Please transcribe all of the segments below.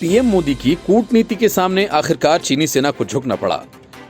PM Modi की कूटनीति के सामने आखिरकार चीनी सेना को झुकना पड़ा।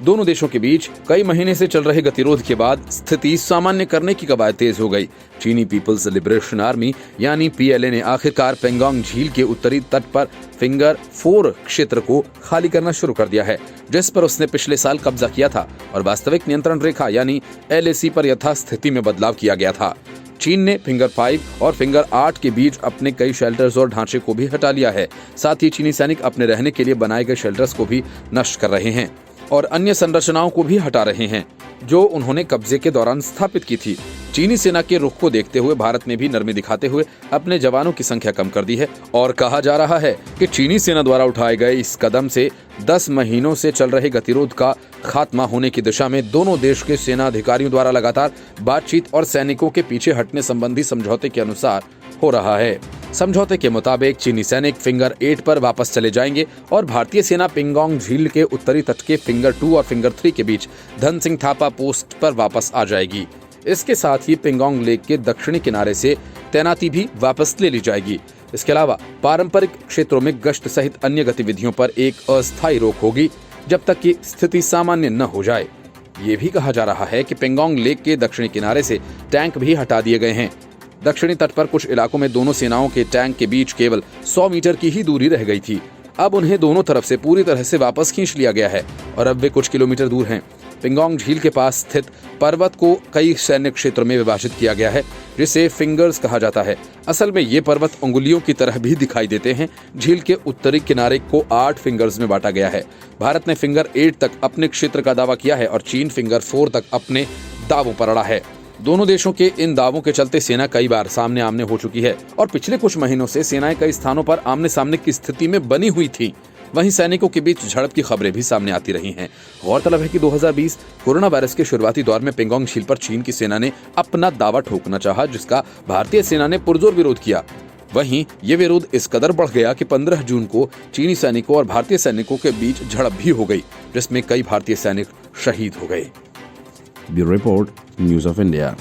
दोनों देशों के बीच कई महीने से चल रहे गतिरोध के बाद स्थिति सामान्य करने की कवायद तेज हो गई। चीनी पीपल्स लिबरेशन आर्मी यानी पीएलए ने आखिरकार पेंगोंग झील के उत्तरी तट पर फिंगर 4 क्षेत्र को खाली करना शुरू कर दिया है, जिस पर उसने पिछले साल कब्जा किया था और वास्तविक नियंत्रण रेखा यानी एलएसी पर यथास्थिति में बदलाव किया गया था। चीन ने फिंगर 5 और फिंगर 8 के बीच अपने कई शेल्टर्स और ढांचे को भी हटा लिया है। साथ ही चीनी सैनिक अपने रहने के लिए बनाए गए शेल्टर्स को भी नष्ट कर रहे हैं और अन्य संरचनाओं को भी हटा रहे हैं जो उन्होंने कब्जे के दौरान स्थापित की थी। चीनी सेना के रुख को देखते हुए भारत ने भी नरमी दिखाते हुए अपने जवानों की संख्या कम कर दी है और कहा जा रहा है कि चीनी सेना द्वारा उठाए गए इस कदम से 10 महीनों से चल रहे गतिरोध का खात्मा होने की दिशा में दोनों देश के सेना अधिकारियों द्वारा लगातार बातचीत और सैनिकों के पीछे हटने संबंधी समझौते के अनुसार हो रहा है। समझौते के मुताबिक चीनी सैनिक फिंगर 8 पर वापस चले जाएंगे और भारतीय सेना पेंगोंग झील के उत्तरी तट के फिंगर 2 और फिंगर 3 के बीच धन सिंह थापा पोस्ट पर वापस आ जाएगी। इसके साथ ही पेंगोंग लेक के दक्षिणी किनारे से तैनाती भी वापस ले ली जाएगी। इसके अलावा पारंपरिक क्षेत्रों में गश्त सहित अन्य गतिविधियों पर एक अस्थायी रोक होगी जब तक कि स्थिति सामान्य न हो जाए। ये भी कहा जा रहा है कि पेंगोंग लेक के दक्षिणी किनारे से टैंक भी हटा दिए गए हैं। दक्षिणी तट पर कुछ इलाकों में दोनों सेनाओं के टैंक के बीच केवल 100 मीटर की ही दूरी रह गई थी। अब उन्हें दोनों तरफ से पूरी तरह से वापस खींच लिया गया है और अब वे कुछ किलोमीटर दूर हैं। पेंगोंग झील के पास स्थित पर्वत को कई सैन्य क्षेत्रों में विभाजित किया गया है, जिसे फिंगर्स कहा जाता है। असल में ये पर्वत उंगलियों की तरह भी दिखाई देते हैं। झील के उत्तरी किनारे को 8 फिंगर्स में बांटा गया है। भारत ने फिंगर 8 तक अपने क्षेत्र का दावा किया है और चीन फिंगर 4 तक अपने दावों पर अड़ा है। दोनों देशों के इन दावों के चलते सेना कई बार सामने आमने हो चुकी है और पिछले कुछ महीनों से सेनाएं कई स्थानों पर आमने सामने की स्थिति में बनी हुई थी। वहीं सैनिकों के बीच झड़प की खबरें भी सामने आती रही हैं। गौरतलब है कि 2020 कोरोना वायरस के शुरुआती दौर में पेंगोंग झील पर चीन की सेना ने अपना दावा ठोकना चाहा, जिसका भारतीय सेना ने पुरजोर विरोध किया। वहीं ये विरोध इस कदर बढ़ गया कि 15 जून को चीनी सैनिकों और भारतीय सैनिकों के बीच झड़प भी हो गई, जिसमें कई भारतीय सैनिक शहीद हो गए। Bureau report, news of India.